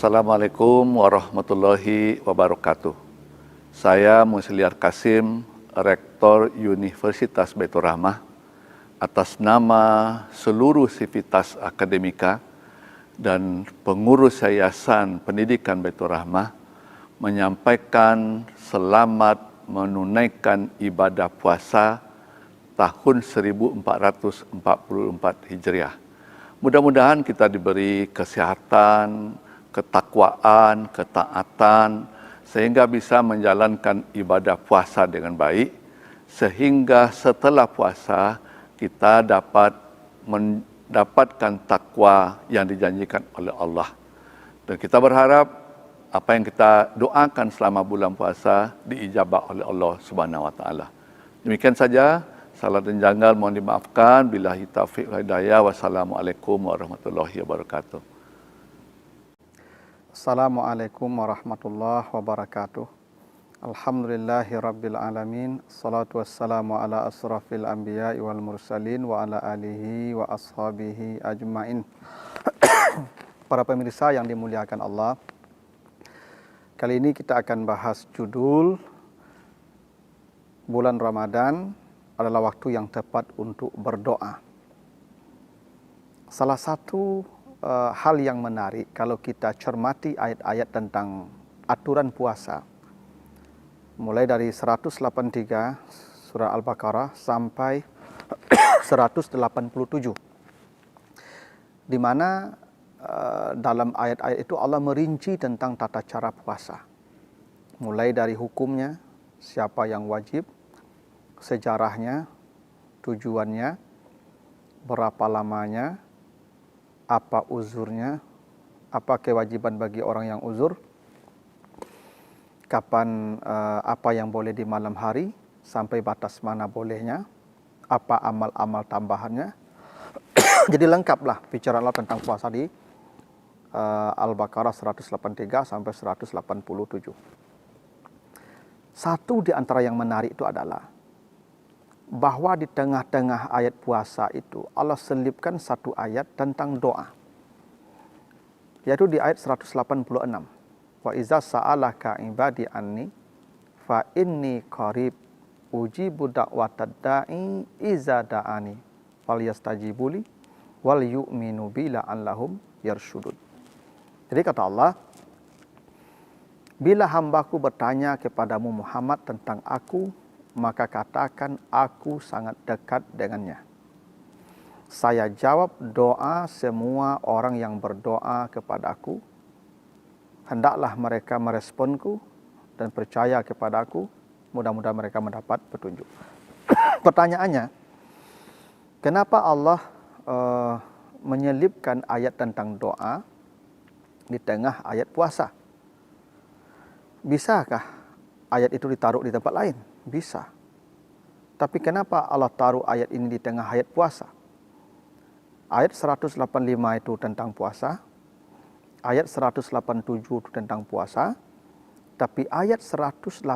Assalamualaikum warahmatullahi wabarakatuh. Saya Musliar Kasim, Rektor Universitas Baitur Rahmah, atas nama seluruh sivitas akademika dan pengurus Yayasan Pendidikan Baitur Rahmah menyampaikan selamat menunaikan ibadah puasa tahun 1444 Hijriah. Mudah-mudahan kita diberi kesehatan, ketakwaan, ketaatan, sehingga bisa menjalankan ibadah puasa dengan baik, sehingga setelah puasa kita dapat mendapatkan takwa yang dijanjikan oleh Allah. Dan kita berharap apa yang kita doakan selama bulan puasa diijabah oleh Allah Subhanahu wa taala. Demikian saja, salah dan janggal mohon dimaafkan. Billahi taufiq wal hidayah. Wassalamualaikum warahmatullahi wabarakatuh. Assalamualaikum warahmatullahi wabarakatuh. Alhamdulillahi rabbil alamin. Salatu wassalamu ala asrafil anbiya'i wal mursalin wa ala alihi wa ashabihi ajmain. Para pemirsa yang dimuliakan Allah, kali ini kita akan bahas judul bulan Ramadan adalah waktu yang tepat untuk berdoa. Salah satu hal yang menarik kalau kita cermati ayat-ayat tentang aturan puasa, mulai dari 183 surah Al-Baqarah sampai 187, di mana dalam ayat-ayat itu Allah merinci tentang tata cara puasa, mulai dari hukumnya, siapa yang wajib, sejarahnya, tujuannya, berapa lamanya, apa uzurnya, apa kewajiban bagi orang yang uzur, kapan apa yang boleh di malam hari, sampai batas mana bolehnya, apa amal-amal tambahannya. Jadi lengkaplah bicara Allah tentang puasa di Al-Baqarah 183 sampai 187. Satu di antara yang menarik itu adalah bahwa di tengah-tengah ayat puasa itu Allah selipkan satu ayat tentang doa, yaitu di ayat 186. Wa iza sa'alaka ibadi anni fa inni qarib ujibu da'watad da'i iza da'ani wal yastajibuli wal yu'minu bi la'allahum yarshudun. Jadi kata Allah, bila hambaku bertanya kepadamu Muhammad tentang aku, maka katakan aku sangat dekat dengannya. Saya jawab doa semua orang yang berdoa kepadaku. Hendaklah mereka meresponku dan percaya kepadaku. Mudah-mudahan mereka mendapat petunjuk. Pertanyaannya, kenapa Allah menyelipkan ayat tentang doa di tengah ayat puasa? Bisakah ayat itu ditaruh di tempat lain? Bisa. Tapi kenapa Allah taruh ayat ini di tengah ayat puasa? Ayat 185 itu tentang puasa, ayat 187 itu tentang puasa, tapi ayat 186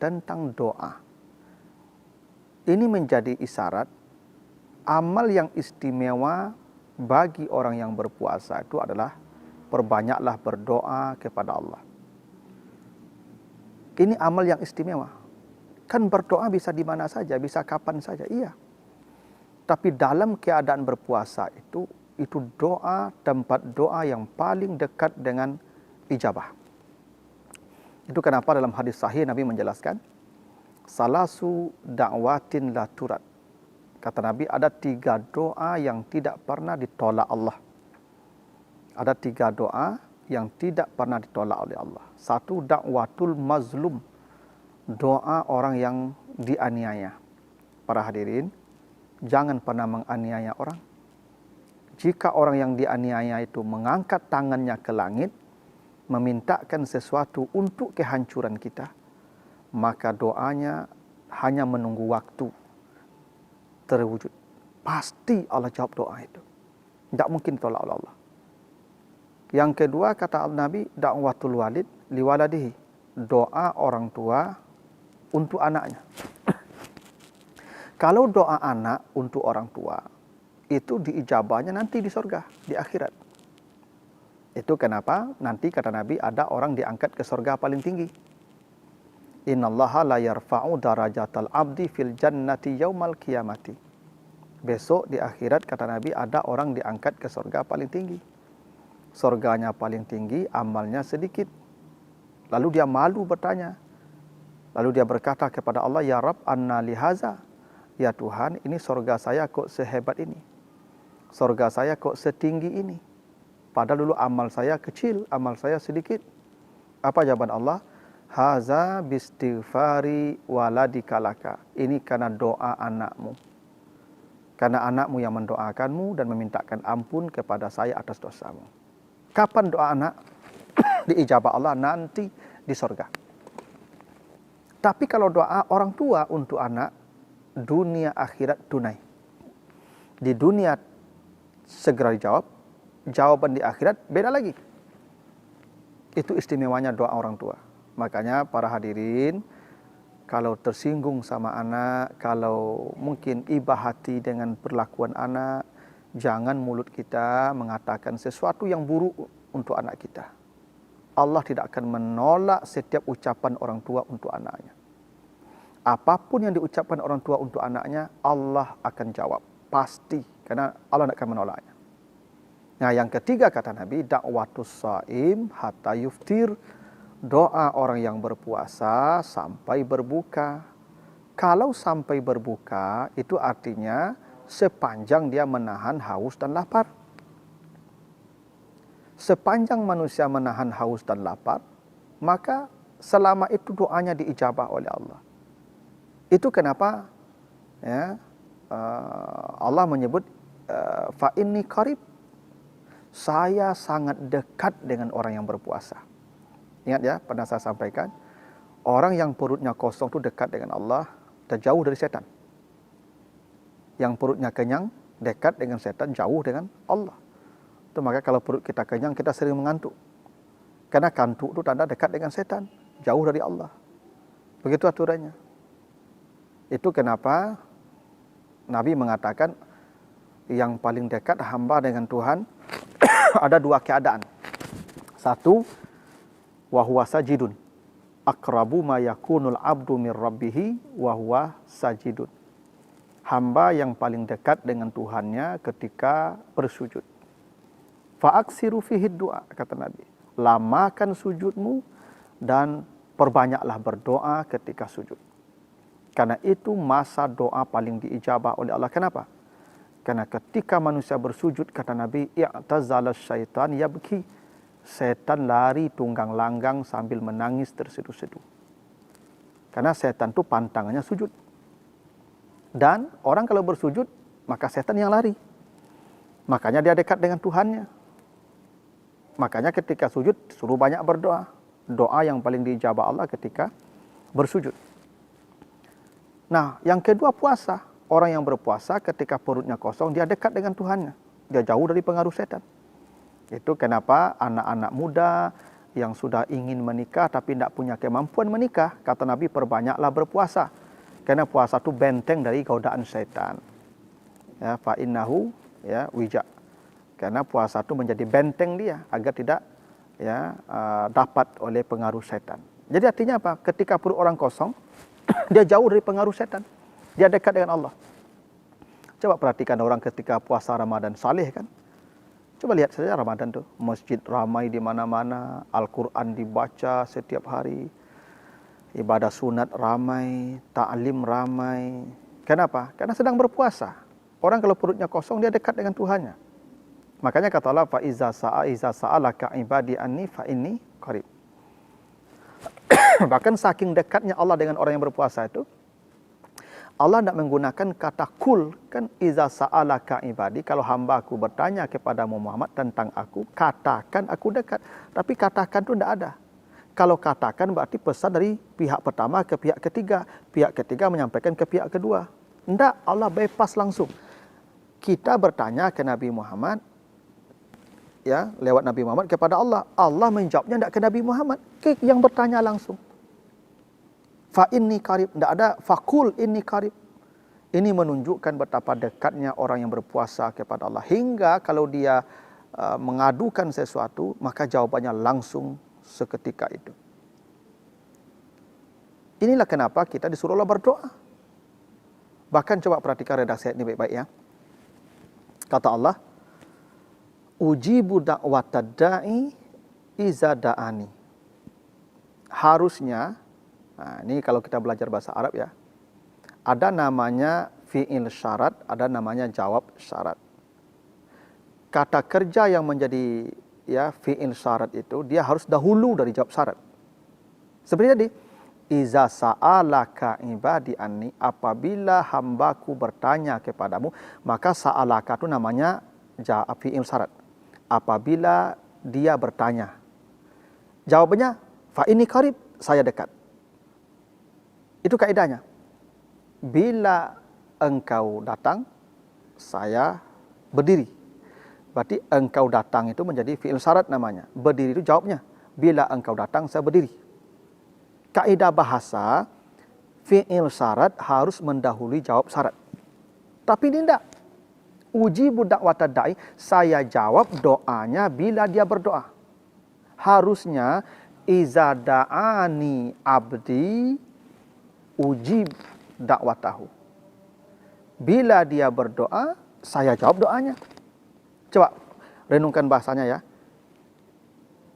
tentang doa. Ini menjadi isyarat amal yang istimewa bagi orang yang berpuasa itu adalah perbanyaklah berdoa kepada Allah. Ini amal yang istimewa. Kan berdoa bisa di mana saja, bisa kapan saja, iya. Tapi dalam keadaan berpuasa itu doa, tempat doa yang paling dekat dengan ijabah. Itu kenapa dalam hadis sahih Nabi menjelaskan, salasu da'watin la turat. Kata Nabi, ada 3 doa yang tidak pernah ditolak Allah. Ada 3 doa yang tidak pernah ditolak oleh Allah. 1, da'watul mazlum, doa orang yang dianiaya. Para hadirin, jangan pernah menganiaya orang. Jika orang yang dianiaya itu mengangkat tangannya ke langit, memintakan sesuatu untuk kehancuran kita, maka doanya hanya menunggu waktu terwujud. Pasti Allah jawab doa itu. Tidak mungkin ditolak oleh Allah. Yang kedua, kata Nabi, da'watul walid liwaladihi, doa orang tua untuk anaknya. Kalau doa anak untuk orang tua, itu diijabahnya nanti di surga, di akhirat. Itu kenapa nanti kata Nabi ada orang diangkat ke surga paling tinggi. Innallaha la yarfa'u darajatal abdi fil jannati yaumal qiyamati. Besok di akhirat kata Nabi ada orang diangkat ke surga paling tinggi. Surganya paling tinggi, amalnya sedikit. Lalu dia malu bertanya. Lalu dia berkata kepada Allah, "Ya Rabb, anna lihaza?" Ya Tuhan, ini surga saya kok sehebat ini. Surga saya kok setinggi ini. Padahal dulu amal saya kecil, amal saya sedikit. Apa jawaban Allah? Haza bistighfari waladika laka. Ini karena doa anakmu. Karena anakmu yang mendoakanmu dan memintakan ampun kepada saya atas dosamu. Kapan doa anak diijabah Allah? Nanti di surga. Tapi kalau doa orang tua untuk anak, dunia akhirat tunai. Di dunia segera dijawab, jawaban di akhirat beda lagi. Itu istimewanya doa orang tua. Makanya para hadirin, kalau tersinggung sama anak, kalau mungkin iba hati dengan perlakuan anak, jangan mulut kita mengatakan sesuatu yang buruk untuk anak kita. Allah tidak akan menolak setiap ucapan orang tua untuk anaknya. Apapun yang diucapkan orang tua untuk anaknya, Allah akan jawab. Pasti, karena Allah tidak akan menolaknya. Nah, yang ketiga kata Nabi, da'watus shaim hatta yuftir. Doa orang yang berpuasa sampai berbuka. Kalau sampai berbuka, itu artinya sepanjang dia menahan haus dan lapar. Sepanjang manusia menahan haus dan lapar, maka selama itu doanya diijabah oleh Allah. Itu kenapa ya, Allah menyebut fa inni qarib. Saya sangat dekat dengan orang yang berpuasa. Ingat ya, pernah saya sampaikan, orang yang perutnya kosong itu dekat dengan Allah dan jauh dari setan. Yang perutnya kenyang dekat dengan setan, jauh dengan Allah. Itu maka kalau perut kita kenyang, kita sering mengantuk. Karena kantuk itu tanda dekat dengan setan, jauh dari Allah. Begitu aturannya. Itu kenapa Nabi mengatakan yang paling dekat hamba dengan Tuhan ada dua keadaan. Satu, wa huwa sajidun. Aqrabu ma yakunul abdu min rabbih wa huwa sajidun. Hamba yang paling dekat dengan Tuhannya ketika bersujud. Fa'aksiru fihi du'a, kata Nabi. Lamakan sujudmu dan perbanyaklah berdoa ketika sujud. Karena itu masa doa paling diijabah oleh Allah. Kenapa? Karena ketika manusia bersujud, kata Nabi, i'tazala syaitan yabki. Setan lari tunggang langgang sambil menangis terseduh-seduh. Karena setan itu pantangannya sujud. Dan orang kalau bersujud, maka setan yang lari. Makanya dia dekat dengan Tuhannya. Makanya ketika sujud, suruh banyak berdoa. Doa yang paling diijabah Allah ketika bersujud. Nah, yang kedua puasa. Orang yang berpuasa ketika perutnya kosong, dia dekat dengan Tuhannya. Dia jauh dari pengaruh setan. Itu kenapa anak-anak muda yang sudah ingin menikah tapi tidak punya kemampuan menikah, kata Nabi, perbanyaklah berpuasa. Karena puasa itu benteng dari godaan setan. Ya, fa innahu ya wija. Karena puasa itu menjadi benteng dia agar tidak ya dapat oleh pengaruh setan. Jadi artinya apa? Ketika perut orang kosong, dia jauh dari pengaruh setan. Dia dekat dengan Allah. Coba perhatikan orang ketika puasa Ramadan saleh kan. Coba lihat saja Ramadan tuh, masjid ramai di mana-mana, Al-Quran dibaca setiap hari, ibadah sunat ramai, ta'lim ramai. Kenapa? Karena sedang berpuasa. Orang kalau perutnya kosong, dia dekat dengan Tuhannya. Makanya kata Allah, fa iza sa'alaka ibadi anni fa inni qarib. Bahkan saking dekatnya Allah dengan orang yang berpuasa itu, Allah tidak menggunakan kata kul, kan iza sa'alaka ibadi, kalau hamba-Ku bertanya kepadamu Muhammad tentang aku, katakan aku dekat. Tapi katakan itu tidak ada. Kalau katakan berarti pesan dari pihak pertama ke pihak ketiga menyampaikan ke pihak kedua. Tidak, Allah bypass langsung. Kita bertanya ke Nabi Muhammad, ya, lewat Nabi Muhammad kepada Allah. Allah menjawabnya tidak ke Nabi Muhammad, ke yang bertanya langsung. Fa inni qarib, tidak ada fakul inni qarib. Ini menunjukkan betapa dekatnya orang yang berpuasa kepada Allah. Hingga kalau dia mengadukan sesuatu, maka jawabannya langsung seketika itu. Inilah kenapa kita disuruh Allah berdoa. Bahkan coba perhatikan redaksi ayat ini baik-baik ya. Kata Allah, ujibu da'watad da'i iza da'ani. Harusnya, nah ini kalau kita belajar bahasa Arab ya, ada namanya fi'il syarat, ada namanya jawab syarat. Kata kerja yang menjadi ya fi'il syarat itu, dia harus dahulu dari jawab syarat. Seperti tadi, iza sa'alaka ibadi anni, apabila hambaku bertanya kepadamu, maka sa'alaka itu namanya fi'il syarat. Apabila dia bertanya. Jawabannya, fa ini qarib, saya dekat. Itu kaidahnya. Bila engkau datang, saya berdiri. Berarti engkau datang itu menjadi fi'il syarat namanya. Berdiri itu jawabnya. Bila engkau datang, saya berdiri. Kaidah bahasa, fi'il syarat harus mendahului jawab syarat. Tapi ini tidak. Ujibu da'watad da'i, saya jawab doanya bila dia berdoa. Harusnya, iza da'ani abdi, ujib da'watahu. Bila dia berdoa, saya jawab doanya. Coba renungkan bahasanya ya.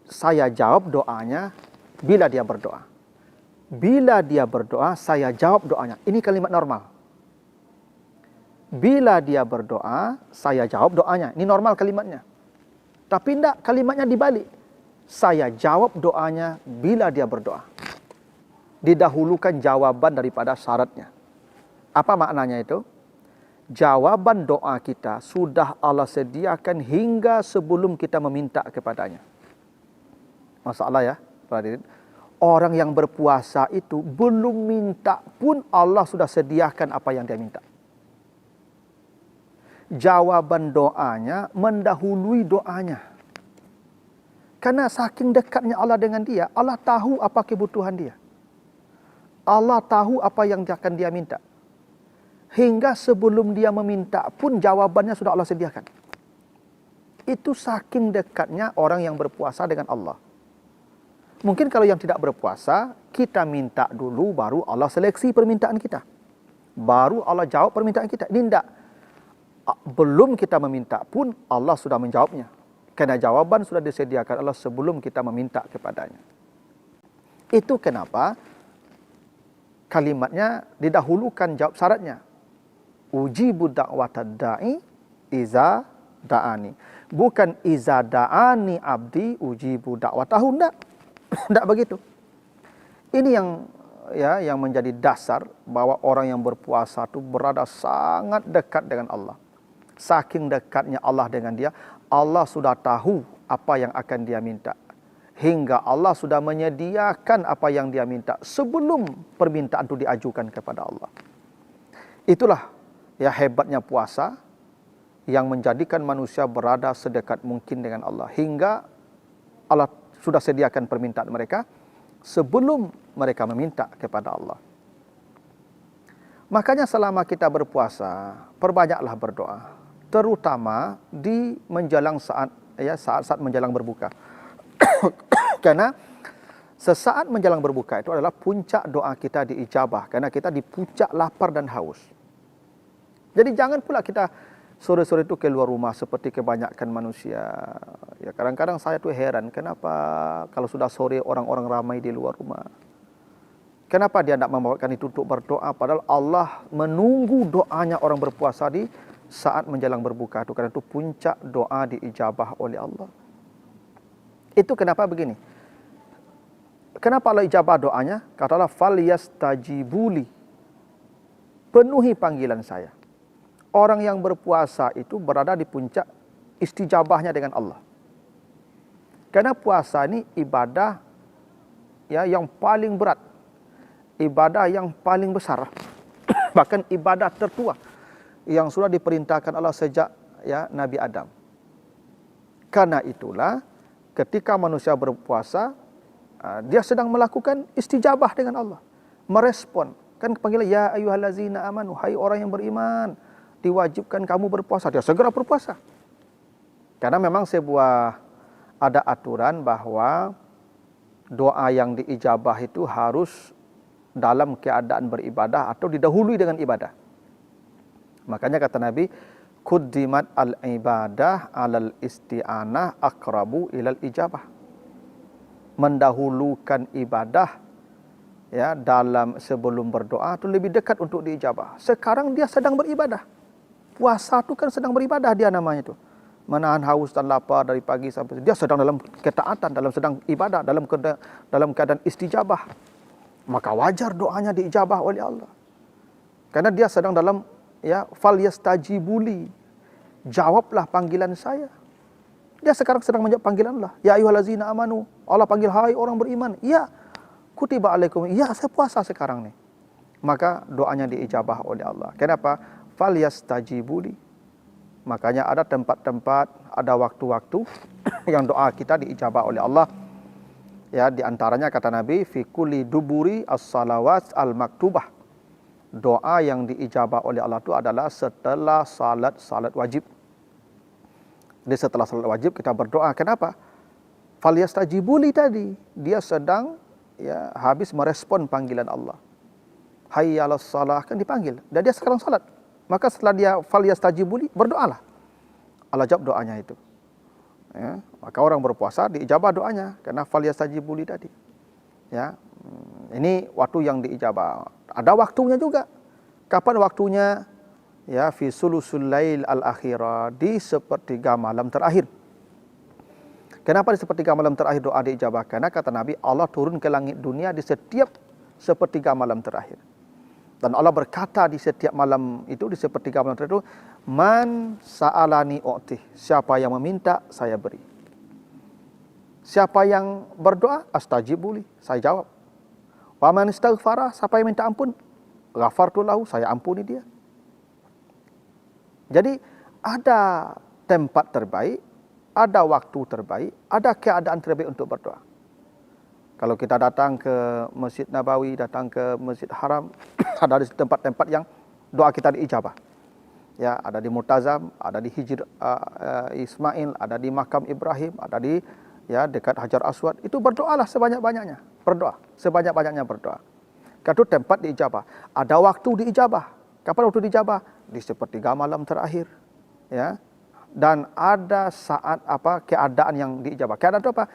Saya jawab doanya bila dia berdoa. Bila dia berdoa, saya jawab doanya. Ini kalimat normal. Bila dia berdoa, saya jawab doanya. Ini normal kalimatnya. Tapi tidak, kalimatnya dibalik. Saya jawab doanya bila dia berdoa. Didahulukan jawaban daripada syaratnya. Apa maknanya itu? Jawaban doa kita sudah Allah sediakan hingga sebelum kita meminta kepadanya. Masalah ya, orang yang berpuasa itu belum minta pun Allah sudah sediakan apa yang dia minta. Jawaban doanya mendahului doanya. Karena saking dekatnya Allah dengan dia, Allah tahu apa kebutuhan dia. Allah tahu apa yang akan dia minta. Hingga sebelum dia meminta pun jawabannya sudah Allah sediakan. Itu saking dekatnya orang yang berpuasa dengan Allah. Mungkin kalau yang tidak berpuasa, kita minta dulu baru Allah seleksi permintaan kita. Baru Allah jawab permintaan kita. Ini tidak. Belum kita meminta pun Allah sudah menjawabnya. Karena jawaban sudah disediakan Allah sebelum kita meminta kepadanya. Itu kenapa kalimatnya didahulukan jawab syaratnya. Ujibu da'watad da'i iza da'ani. Bukan iza da'ani abdi ujibu da'watahu. Tidak begitu. Ini yang menjadi dasar bahwa orang yang berpuasa itu berada sangat dekat dengan Allah. Saking dekatnya Allah dengan dia, Allah sudah tahu apa yang akan dia minta. Hingga Allah sudah menyediakan apa yang dia minta sebelum permintaan itu diajukan kepada Allah. Itulah ya hebatnya puasa yang menjadikan manusia berada sedekat mungkin dengan Allah. Hingga Allah sudah sediakan permintaan mereka sebelum mereka meminta kepada Allah. Makanya selama kita berpuasa, perbanyaklah berdoa. Terutama di menjelang saat menjelang berbuka. Karena sesaat menjelang berbuka itu adalah puncak doa kita diijabah. Karena kita di puncak lapar dan haus. Jadi jangan pula kita sore-sore itu keluar rumah seperti kebanyakan manusia. Ya kadang-kadang saya tuh heran, kenapa kalau sudah sore orang-orang ramai di luar rumah. Kenapa dia tidak membawakan itu untuk berdoa? Padahal Allah menunggu doanya orang berpuasa di saat menjelang berbuka itu. Karena itu puncak doa diijabah oleh Allah. Itu kenapa begini. Kenapa Allah ijabah doanya? Kata Allah, falyastajibuli. Penuhi panggilan saya. Orang yang berpuasa itu berada di puncak istijabahnya dengan Allah. Karena puasa ini ibadah ya yang paling berat. Ibadah yang paling besar. Bahkan ibadah tertua yang sudah diperintahkan Allah sejak ya Nabi Adam. Karena itulah ketika manusia berpuasa, dia sedang melakukan istijabah dengan Allah. Merespon. Kan panggilan ya ayyuhallazina amanu, hai orang yang beriman, diwajibkan kamu berpuasa. Dia segera berpuasa. Karena memang ada aturan bahwa doa yang diijabah itu harus dalam keadaan beribadah atau didahului dengan ibadah. Makanya kata Nabi, quddimat al-ibadah alal isti'anah aqrabu ilal ijabah. Mendahulukan ibadah ya dalam sebelum berdoa itu lebih dekat untuk diijabah. Sekarang dia sedang beribadah. Puasa itu kan sedang beribadah dia namanya itu. Menahan haus dan lapar dari pagi sampai dia sedang dalam ketaatan, sedang ibadah, dalam keadaan istijabah. Maka wajar doanya diijabah oleh Allah. Karena dia sedang dalam fal yastajibuli. Jawablah panggilan saya. Dia sekarang sedang menjawab panggilan Allah. Ya ayyuhallazina amanu. Allah panggil, hai orang beriman. Ya, kutiba alaikum. Ya, saya puasa sekarang nih. Maka doanya diijabah oleh Allah. Kenapa? Fal yastajibuli. Makanya ada tempat-tempat, ada waktu-waktu yang doa kita diijabah oleh Allah. Ya, di antaranya kata Nabi, fi kulli duburi as-salawat al-maktubah. Doa yang diijabah oleh Allah itu adalah setelah salat wajib. Jadi setelah salat wajib kita berdoa. Kenapa? Falyastajibuli tadi, dia sedang habis merespon panggilan Allah. Hayya 'alas shalah kan dipanggil dan dia sekarang salat. Maka setelah dia falyastajibuli, berdoalah. Allah jawab doanya itu. Ya, maka orang berpuasa diijabah doanya karena falyastajibuli tadi. Ya. Ini waktu yang diijabah. Ada waktunya juga. Kapan waktunya? Ya, fi sulusul lail al-akhirah, di sepertiga malam terakhir. Kenapa di sepertiga malam terakhir doa diijabah? Karena kata Nabi, Allah turun ke langit dunia di setiap sepertiga malam terakhir. Dan Allah berkata di setiap malam itu, di sepertiga malam terakhir itu, man sa'alani u'tih. Siapa yang meminta, saya beri. Siapa yang berdoa, astajibuli, saya jawab. Wa man istaghfara, siapa yang minta ampun, ghafartu lahu, saya ampuni dia. Jadi ada tempat terbaik, ada waktu terbaik, ada keadaan terbaik untuk berdoa. Kalau kita datang ke Masjid Nabawi, datang ke Masjid Haram, ada di tempat-tempat yang doa kita diijabah. Ya, ada di Murtazam, ada di Hijr Ismail, ada di Makam Ibrahim, ada di dekat Hajar Aswad. Itu berdoalah sebanyak-banyaknya, berdoa, sebanyak-banyaknya berdoa. Itu tempat diijabah. Ada waktu diijabah. Kapan waktu diijabah? Di sepertiga malam terakhir. Ya. Dan ada saat keadaan yang diijabah. Keadaan itu apa?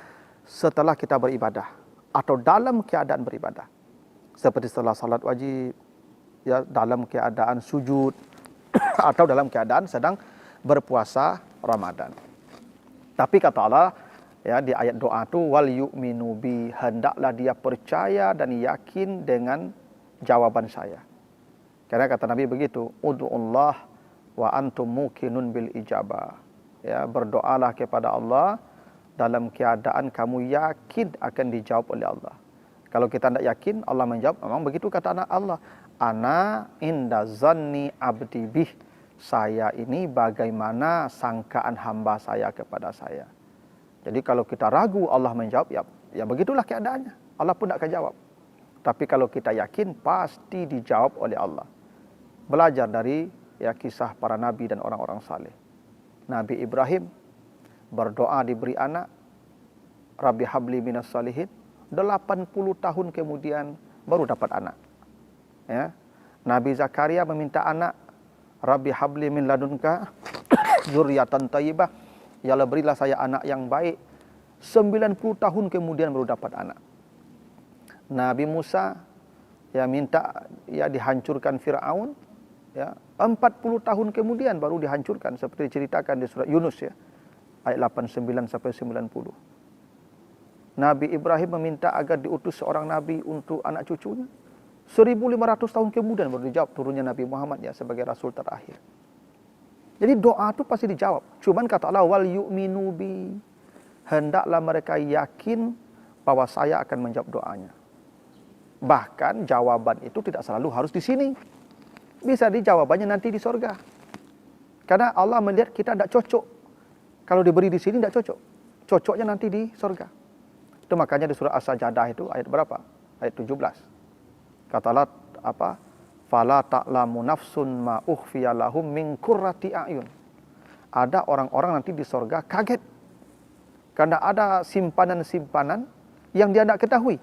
Setelah kita beribadah atau dalam keadaan beribadah. Seperti setelah salat wajib, ya, dalam keadaan sujud atau dalam keadaan sedang berpuasa Ramadan. Tapi kata Allah, ya, di ayat doa itu, wal yu'minu bi, hendaklah dia percaya dan yakin dengan jawaban saya. Karena kata Nabi begitu, ud'ullah wa antum muqinun bil ijabah. Ya, berdoalah kepada Allah dalam keadaan kamu yakin akan dijawab oleh Allah. Kalau kita tidak yakin, Allah menjawab, memang begitu kata anak Allah. Ana inda zanni abdi bih. Saya ini bagaimana sangkaan hamba saya kepada saya. Jadi kalau kita ragu Allah menjawab, ya begitulah keadaannya. Allah pun tidak akan jawab. Tapi kalau kita yakin, pasti dijawab oleh Allah. Belajar dari kisah para nabi dan orang-orang saleh. Nabi Ibrahim berdoa diberi anak, Rabbi habli minas salihin, 80 tahun kemudian baru dapat anak. Ya. Nabi Zakaria meminta anak, Rabbi habli min ladunka dzurriatan thayyibah, ya Allah berilah saya anak yang baik. 90 tahun kemudian baru dapat anak. Nabi Musa minta dihancurkan Firaun, 40 tahun kemudian baru dihancurkan, seperti diceritakan di surat Yunus, ayat 89 sampai 90. Nabi Ibrahim meminta agar diutus seorang nabi untuk anak cucunya. 1500 tahun kemudian baru dijawab turunnya Nabi Muhammad sebagai rasul terakhir. Jadi doa itu pasti dijawab. Cuman kata Allah, wal yu'minu bi, hendaklah mereka yakin bahwa saya akan menjawab doanya. Bahkan jawaban itu tidak selalu harus di sini. Bisa dijawabannya nanti di sorga. Karena Allah melihat kita tidak cocok. Kalau diberi di sini tidak cocok. Cocoknya nanti di sorga. Itu makanya di surah As-Sajdah itu ayat berapa? Ayat 17. Kata Allah fala ta'lamu nafsun ma ukhfiya lahum min qurrati a'yun. ada orang-orang nanti di sorga kaget. Karena ada simpanan-simpanan yang dia tidak ketahui.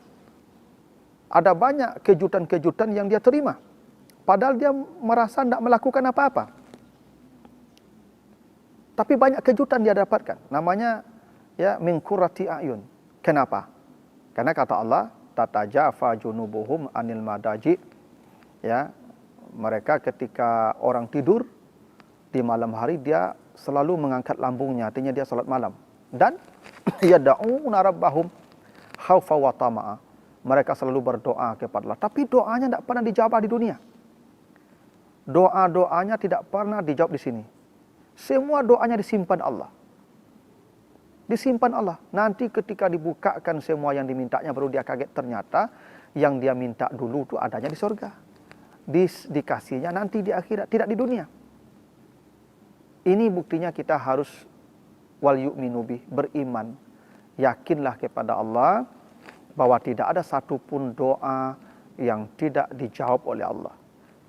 Ada banyak kejutan-kejutan yang dia terima. Padahal dia merasa tidak melakukan apa-apa. Tapi banyak kejutan dia dapatkan. Namanya ya min qurrati a'yun. Kenapa? Karena kata Allah, tatajafa junubuhum anil madaji. Ya, mereka ketika orang tidur di malam hari dia selalu mengangkat lambungnya, artinya dia salat malam. Dan yad'una rabbahum khaufa wa tama'a. Mereka selalu berdoa kepada Allah, tapi doanya tidak pernah dijawab di dunia. Doa-doanya tidak pernah dijawab di sini. Semua doanya disimpan Allah. Disimpan Allah. Nanti ketika dibukakan semua yang dimintanya, baru dia kaget ternyata yang dia minta dulu itu adanya di surga. Dikasihnya nanti di akhirat, tidak di dunia. Ini buktinya kita harus wal yu'minu bih, beriman. Yakinlah kepada Allah bahwa tidak ada satupun doa yang tidak dijawab oleh Allah.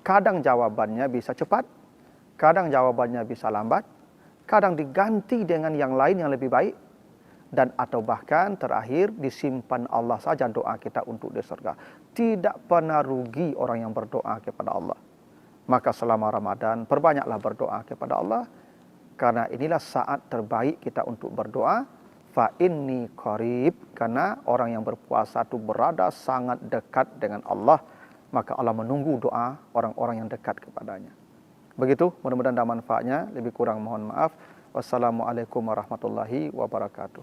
Kadang jawabannya bisa cepat, kadang jawabannya bisa lambat, kadang diganti dengan yang lain yang lebih baik, dan atau bahkan terakhir disimpan Allah saja doa kita untuk di surga. Tidak pernah rugi orang yang berdoa kepada Allah. Maka selama Ramadan perbanyaklah berdoa kepada Allah, karena inilah saat terbaik kita untuk berdoa. Fa inni qarib, karena orang yang berpuasa itu berada sangat dekat dengan Allah, maka Allah menunggu doa orang-orang yang dekat kepadanya. Begitu, mudah-mudahan ada manfaatnya. Lebih kurang mohon maaf. Wassalamualaikum warahmatullahi wabarakatuh.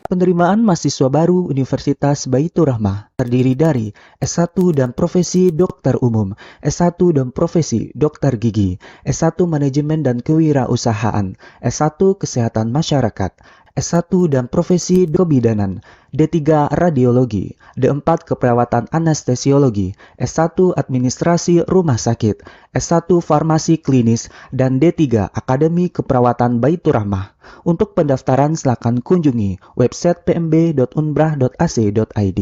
Penerimaan mahasiswa baru Universitas Baitur Rahmah terdiri dari S1 dan Profesi Dokter Umum, S1 dan Profesi Dokter Gigi, S1 Manajemen dan Kewirausahaan, S1 Kesehatan Masyarakat, S1 dan Profesi Kebidanan, D3 Radiologi, D4 Keperawatan Anestesiologi, S1 Administrasi Rumah Sakit, S1 Farmasi Klinis, dan D3 Akademi Keperawatan Baitur Rahmah. Untuk pendaftaran silakan kunjungi website pmb.unbrah.ac.id.